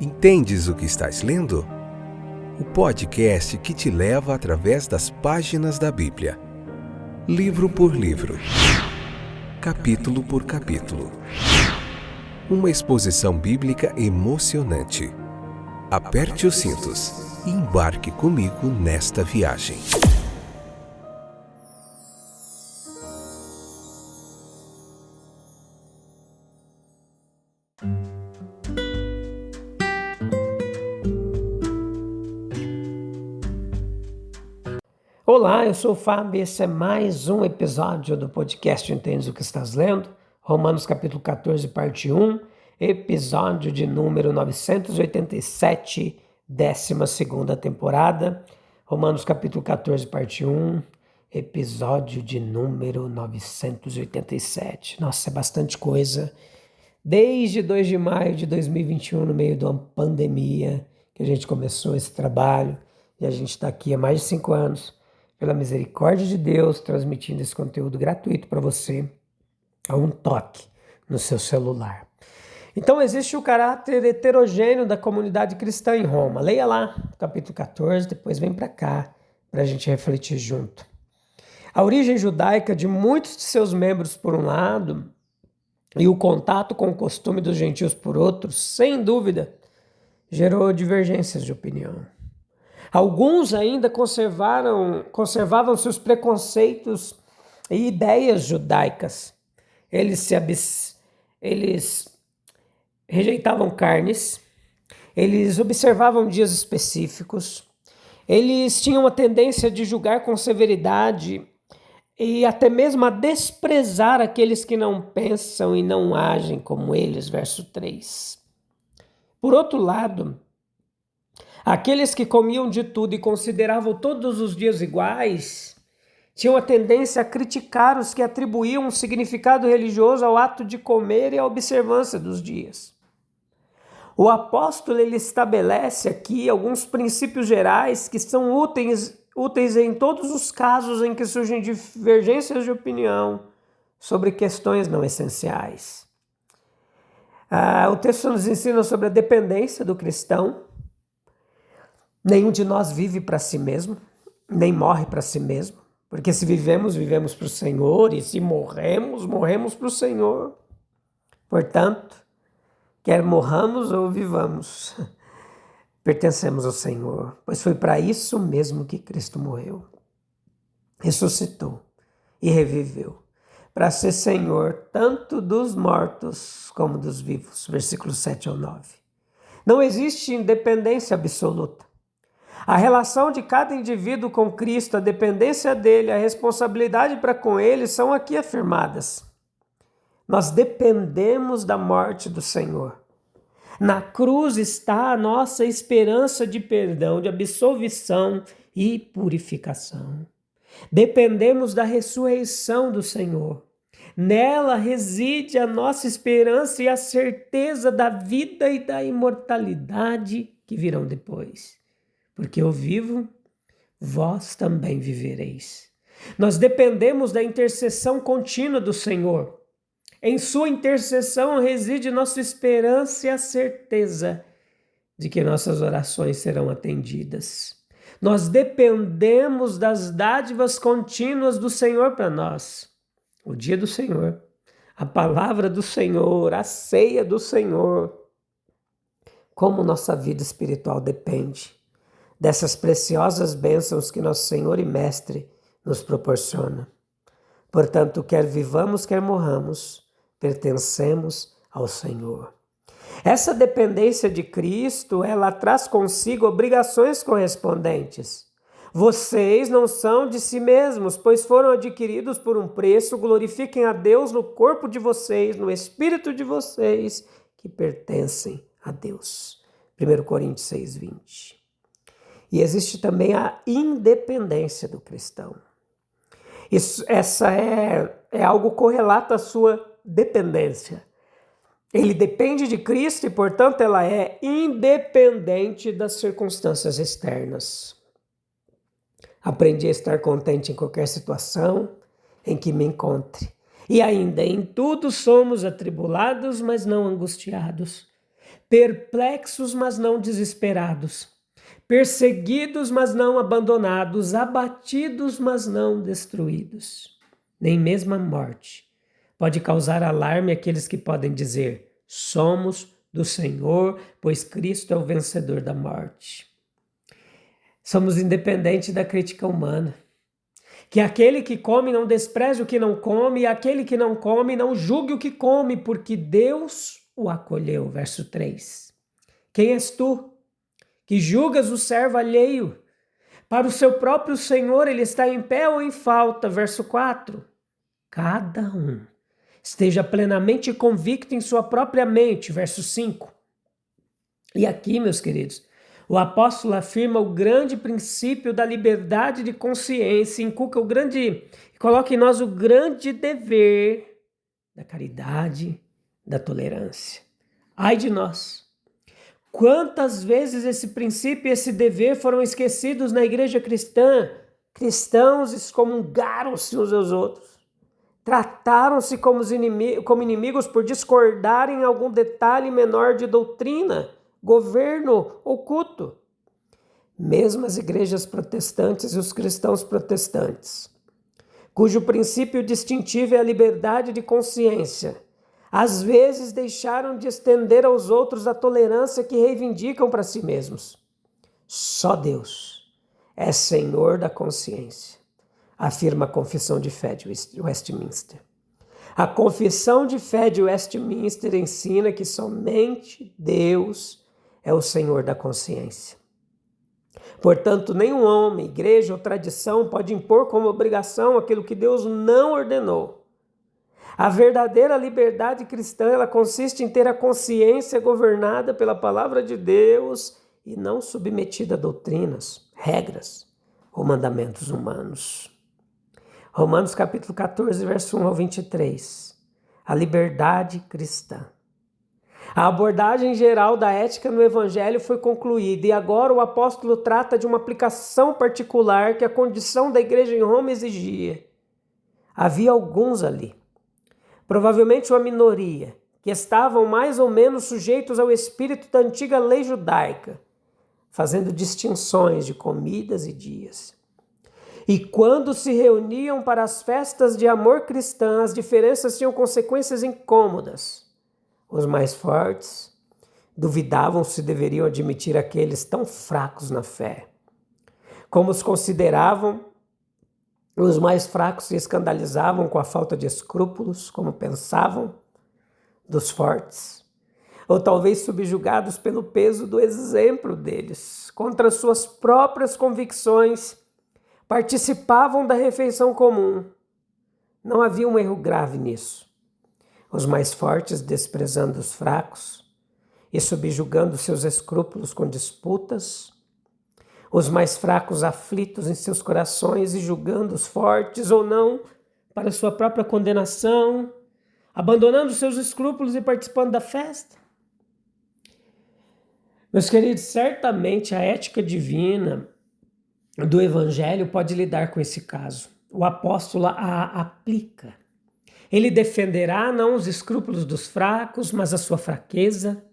Entendes o que estás lendo? O podcast que te leva através das páginas da Bíblia, livro por livro, capítulo por capítulo. Uma exposição bíblica emocionante. Aperte os cintos e embarque comigo nesta viagem. Olá, eu sou o Fábio e esse é mais um episódio do podcast Entendes o que estás lendo? Romanos capítulo 14, parte 1, episódio de número 987, 12ª temporada. Romanos capítulo 14, parte 1, episódio de número 987. Nossa, é bastante coisa. Desde 2 de maio de 2021, no meio de uma pandemia, que a gente começou esse trabalho e a gente está aqui há mais de 5 anos. Pela misericórdia de Deus, transmitindo esse conteúdo gratuito para você a um toque no seu celular. Então, existe o caráter heterogêneo da comunidade cristã em Roma. Leia lá, capítulo 14, depois vem para cá, para a gente refletir junto. A origem judaica de muitos de seus membros, por um lado, e o contato com o costume dos gentios, por outro, sem dúvida, gerou divergências de opinião. Alguns ainda conservavam seus preconceitos e ideias judaicas. Eles rejeitavam carnes, eles observavam dias específicos, eles tinham a tendência de julgar com severidade e até mesmo a desprezar aqueles que não pensam e não agem como eles, verso 3. Por outro lado, aqueles que comiam de tudo e consideravam todos os dias iguais, tinham a tendência a criticar os que atribuíam um significado religioso ao ato de comer e à observância dos dias. O apóstolo ele estabelece aqui alguns princípios gerais que são úteis em todos os casos em que surgem divergências de opinião sobre questões não essenciais. O texto nos ensina sobre a dependência do cristão. Nenhum de nós vive para si mesmo, nem morre para si mesmo, porque se vivemos, vivemos para o Senhor, e se morremos, morremos para o Senhor. Portanto, quer morramos ou vivamos, pertencemos ao Senhor, pois foi para isso mesmo que Cristo morreu, ressuscitou e reviveu, para ser Senhor tanto dos mortos como dos vivos, versículos 7 ao 9. Não existe independência absoluta. A relação de cada indivíduo com Cristo, a dependência dele, a responsabilidade para com ele são aqui afirmadas. Nós dependemos da morte do Senhor. Na cruz está a nossa esperança de perdão, de absolvição e purificação. Dependemos da ressurreição do Senhor. Nela reside a nossa esperança e a certeza da vida e da imortalidade que virão depois. Porque eu vivo, vós também vivereis. Nós dependemos da intercessão contínua do Senhor. Em sua intercessão reside nossa esperança e a certeza de que nossas orações serão atendidas. Nós dependemos das dádivas contínuas do Senhor para nós. O dia do Senhor, a palavra do Senhor, a ceia do Senhor. Como nossa vida espiritual depende dessas preciosas bênçãos que nosso Senhor e Mestre nos proporciona. Portanto, quer vivamos, quer morramos, pertencemos ao Senhor. Essa dependência de Cristo, ela traz consigo obrigações correspondentes. Vocês não são de si mesmos, pois foram adquiridos por um preço. Glorifiquem a Deus no corpo de vocês, no espírito de vocês, que pertencem a Deus. 1 Coríntios 6:20. E existe também a independência do cristão. Essa é algo correlato à sua dependência. Ele depende de Cristo e, portanto, ela é independente das circunstâncias externas. Aprendi a estar contente em qualquer situação em que me encontre. E ainda, em tudo somos atribulados, mas não angustiados. perplexos, mas não desesperados, perseguidos, mas não abandonados, abatidos, mas não destruídos. Nem mesmo a morte pode causar alarme àqueles que podem dizer: somos do Senhor, pois Cristo é o vencedor da morte. Somos independentes da crítica humana. Que aquele que come não despreze o que não come, e aquele que não come não julgue o que come, porque Deus o acolheu. Verso 3. Quem és tu que julgas o servo alheio? Para o seu próprio Senhor ele está em pé ou em falta. Verso 4. Cada um esteja plenamente convicto em sua própria mente. Verso 5. E aqui, meus queridos, o apóstolo afirma o grande princípio da liberdade de consciência, coloca em nós o grande dever da caridade, da tolerância. Ai de nós! Quantas vezes esse princípio e esse dever foram esquecidos na igreja cristã? Cristãos excomungaram-se uns aos outros. Trataram-se como inimigos por discordarem em algum detalhe menor de doutrina, governo ou culto. Mesmo as igrejas protestantes e os cristãos protestantes, cujo princípio distintivo é a liberdade de consciência, às vezes deixaram de estender aos outros a tolerância que reivindicam para si mesmos. Só Deus é Senhor da consciência, afirma a Confissão de Fé de Westminster. A Confissão de Fé de Westminster ensina que somente Deus é o Senhor da consciência. Portanto, nenhum homem, igreja ou tradição pode impor como obrigação aquilo que Deus não ordenou. A verdadeira liberdade cristã, ela consiste em ter a consciência governada pela palavra de Deus e não submetida a doutrinas, regras ou mandamentos humanos. Romanos capítulo 14, verso 1 ao 23. A liberdade cristã. A abordagem geral da ética no Evangelho foi concluída e agora o apóstolo trata de uma aplicação particular que a condição da igreja em Roma exigia. Havia alguns ali, provavelmente uma minoria, que estavam mais ou menos sujeitos ao espírito da antiga lei judaica, fazendo distinções de comidas e dias. E quando se reuniam para as festas de amor cristã, as diferenças tinham consequências incômodas. Os mais fortes duvidavam se deveriam admitir aqueles tão fracos na fé. Como os consideravam, os mais fracos se escandalizavam com a falta de escrúpulos, como pensavam, dos fortes. Ou talvez subjugados pelo peso do exemplo deles, contra suas próprias convicções, participavam da refeição comum. Não havia um erro grave nisso. Os mais fortes desprezando os fracos e subjugando seus escrúpulos com disputas, os mais fracos aflitos em seus corações e julgando os fortes ou não para sua própria condenação, abandonando seus escrúpulos e participando da festa. Meus queridos, certamente a ética divina do Evangelho pode lidar com esse caso. O apóstolo a aplica. Ele defenderá não os escrúpulos dos fracos, mas a sua fraqueza,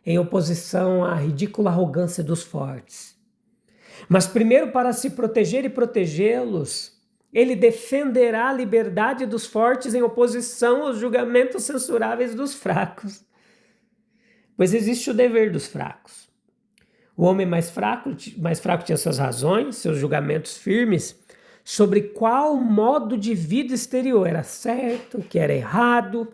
em oposição à ridícula arrogância dos fortes. Mas primeiro, para se proteger e protegê-los, ele defenderá a liberdade dos fortes em oposição aos julgamentos censuráveis dos fracos. Pois existe o dever dos fracos. O homem mais fraco tinha suas razões, seus julgamentos firmes, sobre qual modo de vida exterior era certo, o que era errado,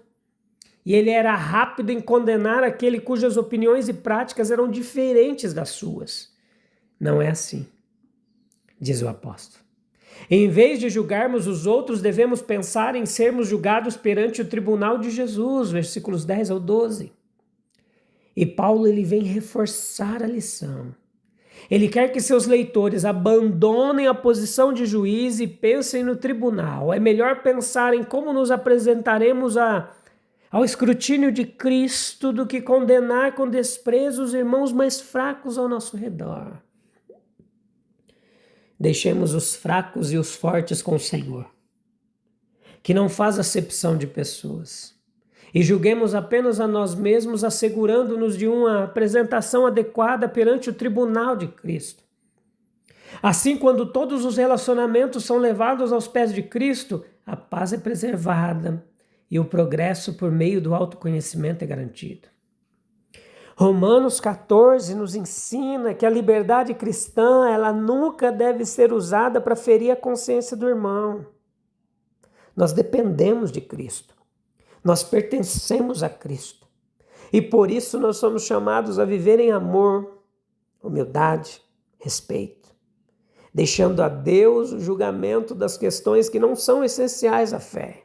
e ele era rápido em condenar aquele cujas opiniões e práticas eram diferentes das suas. Não é assim, diz o apóstolo. Em vez de julgarmos os outros, devemos pensar em sermos julgados perante o tribunal de Jesus, versículos 10 ao 12. E Paulo ele vem reforçar a lição. Ele quer que seus leitores abandonem a posição de juiz e pensem no tribunal. É melhor pensar em como nos apresentaremos ao escrutínio de Cristo do que condenar com desprezo os irmãos mais fracos ao nosso redor. Deixemos os fracos e os fortes com o Senhor, que não faz acepção de pessoas. E julguemos apenas a nós mesmos, assegurando-nos de uma apresentação adequada perante o tribunal de Cristo. Assim, quando todos os relacionamentos são levados aos pés de Cristo, a paz é preservada e o progresso por meio do autoconhecimento é garantido. Romanos 14 nos ensina que a liberdade cristã, ela nunca deve ser usada para ferir a consciência do irmão. Nós dependemos de Cristo. Nós pertencemos a Cristo. E por isso nós somos chamados a viver em amor, humildade, respeito, deixando a Deus o julgamento das questões que não são essenciais à fé.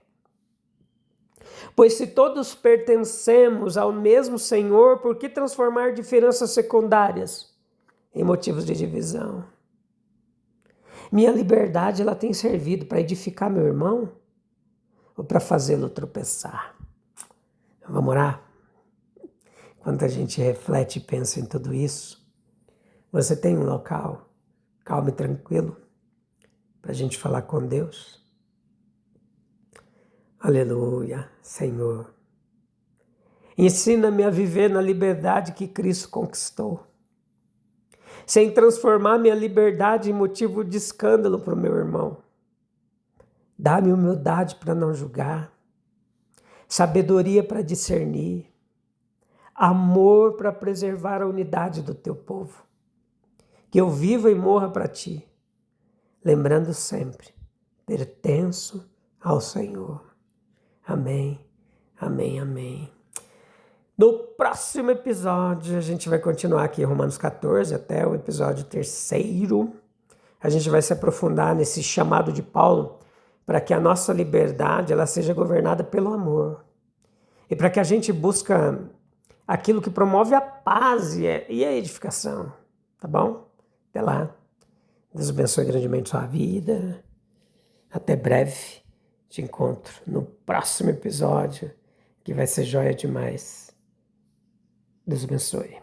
Pois se todos pertencemos ao mesmo Senhor, por que transformar diferenças secundárias em motivos de divisão? Minha liberdade, ela tem servido para edificar meu irmão ou para fazê-lo tropeçar? Vamos orar? Quando a gente reflete e pensa em tudo isso, você tem um local calmo e tranquilo para a gente falar com Deus? Aleluia, Senhor. Ensina-me a viver na liberdade que Cristo conquistou, sem transformar minha liberdade em motivo de escândalo para o meu irmão. Dá-me humildade para não julgar, sabedoria para discernir, amor para preservar a unidade do teu povo. Que eu viva e morra para ti, lembrando sempre, pertenço ao Senhor. Amém, amém, amém. No próximo episódio, a gente vai continuar aqui em Romanos 14, até o episódio 3º. A gente vai se aprofundar nesse chamado de Paulo para que a nossa liberdade ela seja governada pelo amor. E para que a gente busque aquilo que promove a paz e a edificação. Tá bom? Até lá. Deus abençoe grandemente sua vida. Até breve. Te encontro no próximo episódio, que vai ser joia demais. Deus abençoe.